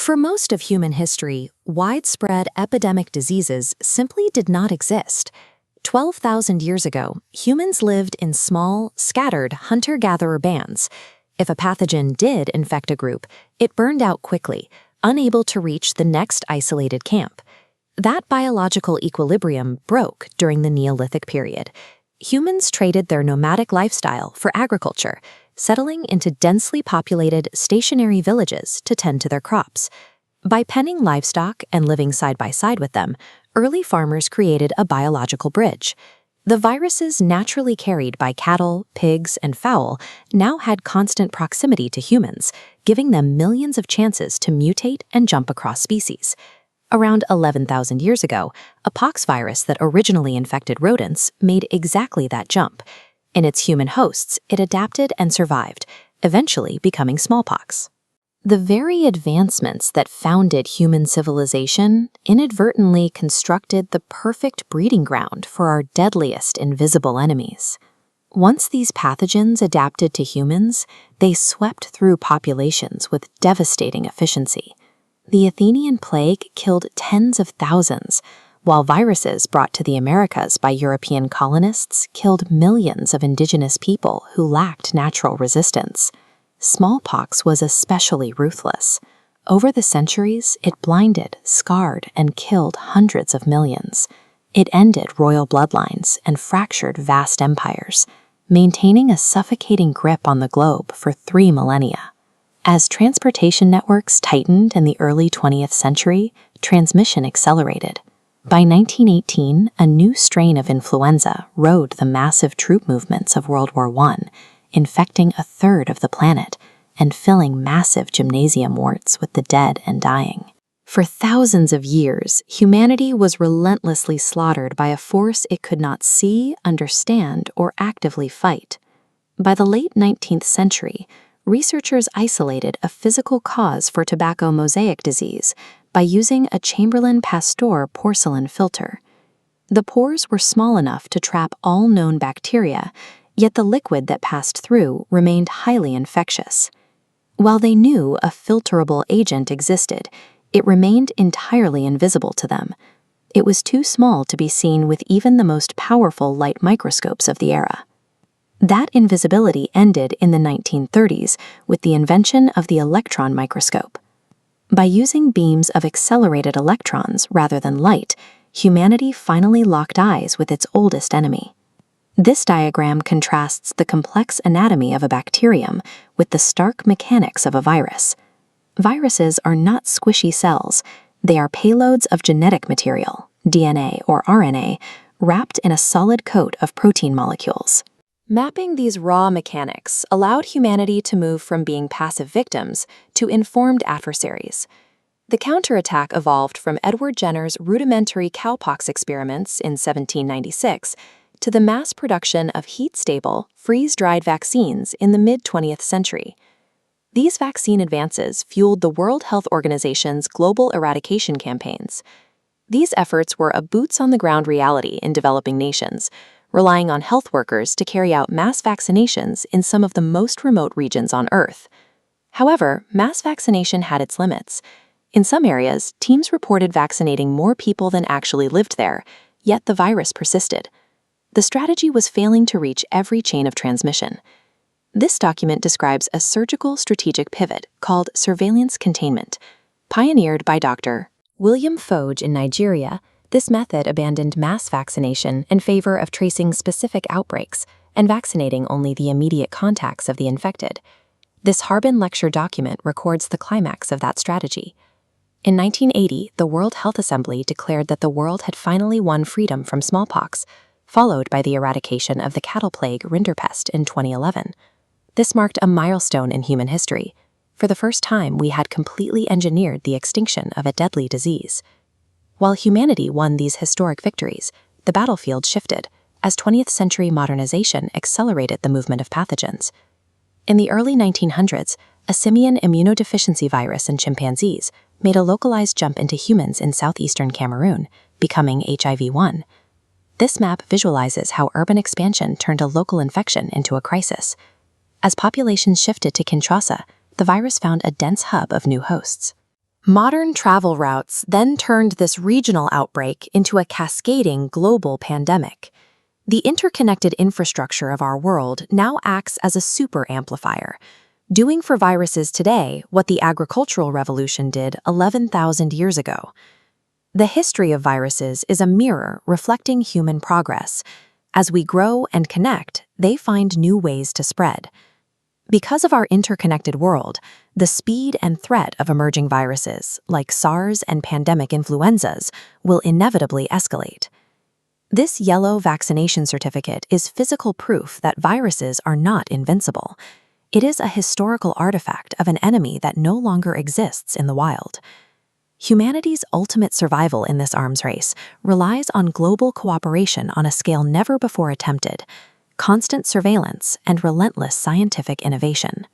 For most of human history, widespread epidemic diseases simply did not exist. 12,000 years ago, humans lived in small, scattered hunter-gatherer bands. If a pathogen did infect a group, it burned out quickly, unable to reach the next isolated camp. That biological equilibrium broke during the Neolithic period. Humans traded their nomadic lifestyle for agriculture, settling into densely populated, stationary villages to tend to their crops. By penning livestock and living side by side with them, early farmers created a biological bridge. The viruses naturally carried by cattle, pigs, and fowl now had constant proximity to humans, giving them millions of chances to mutate and jump across species. Around 11,000 years ago, a pox virus that originally infected rodents made exactly that jump. In its human hosts, it adapted and survived, eventually becoming smallpox. The very advancements that founded human civilization inadvertently constructed the perfect breeding ground for our deadliest invisible enemies. Once these pathogens adapted to humans, they swept through populations with devastating efficiency. The Athenian plague killed tens of thousands, while viruses brought to the Americas by European colonists killed millions of indigenous people who lacked natural resistance. Smallpox was especially ruthless. Over the centuries, it blinded, scarred, and killed hundreds of millions. It ended royal bloodlines and fractured vast empires, maintaining a suffocating grip on the globe for 3 millennia. As transportation networks tightened in the early 20th century, transmission accelerated. By 1918, a new strain of influenza rode the massive troop movements of World War I, infecting a third of the planet and filling massive gymnasium wards with the dead and dying. For thousands of years, humanity was relentlessly slaughtered by a force it could not see, understand, or actively fight. By the late 19th century, researchers isolated a physical cause for tobacco mosaic disease by using a Chamberlain-Pasteur porcelain filter. The pores were small enough to trap all known bacteria, yet the liquid that passed through remained highly infectious. While they knew a filterable agent existed, it remained entirely invisible to them. It was too small to be seen with even the most powerful light microscopes of the era. That invisibility ended in the 1930s with the invention of the electron microscope. By using beams of accelerated electrons rather than light, humanity finally locked eyes with its oldest enemy. This diagram contrasts the complex anatomy of a bacterium with the stark mechanics of a virus. Viruses are not squishy cells. They are payloads of genetic material, DNA or RNA, wrapped in a solid coat of protein molecules. Mapping these raw mechanics allowed humanity to move from being passive victims to informed adversaries. The counterattack evolved from Edward Jenner's rudimentary cowpox experiments in 1796 to the mass production of heat-stable, freeze-dried vaccines in the mid-20th century. These vaccine advances fueled the World Health Organization's global eradication campaigns. These efforts were a boots-on-the-ground reality in developing nations, relying on health workers to carry out mass vaccinations in some of the most remote regions on Earth. However, mass vaccination had its limits. In some areas, teams reported vaccinating more people than actually lived there, yet the virus persisted. The strategy was failing to reach every chain of transmission. This document describes a surgical strategic pivot called surveillance containment. Pioneered by Dr. William Foge in Nigeria, this method abandoned mass vaccination in favor of tracing specific outbreaks and vaccinating only the immediate contacts of the infected. This Harbin Lecture document records the climax of that strategy. In 1980, the World Health Assembly declared that the world had finally won freedom from smallpox, followed by the eradication of the cattle plague Rinderpest in 2011. This marked a milestone in human history. For the first time, we had completely engineered the extinction of a deadly disease. While humanity won these historic victories, the battlefield shifted as 20th century modernization accelerated the movement of pathogens. In the early 1900s, a simian immunodeficiency virus in chimpanzees made a localized jump into humans in southeastern Cameroon, becoming HIV-1. This map visualizes how urban expansion turned a local infection into a crisis. As populations shifted to Kinshasa, the virus found a dense hub of new hosts. Modern travel routes then turned this regional outbreak into a cascading global pandemic. The interconnected infrastructure of our world now acts as a super amplifier, doing for viruses today what the agricultural revolution did 11,000 years ago. The history of viruses is a mirror reflecting human progress. As we grow and connect, they find new ways to spread. Because of our interconnected world, the speed and threat of emerging viruses, like SARS and pandemic influenzas, will inevitably escalate. This yellow vaccination certificate is physical proof that viruses are not invincible. It is a historical artifact of an enemy that no longer exists in the wild. Humanity's ultimate survival in this arms race relies on global cooperation on a scale never before attempted, constant surveillance, and relentless scientific innovation.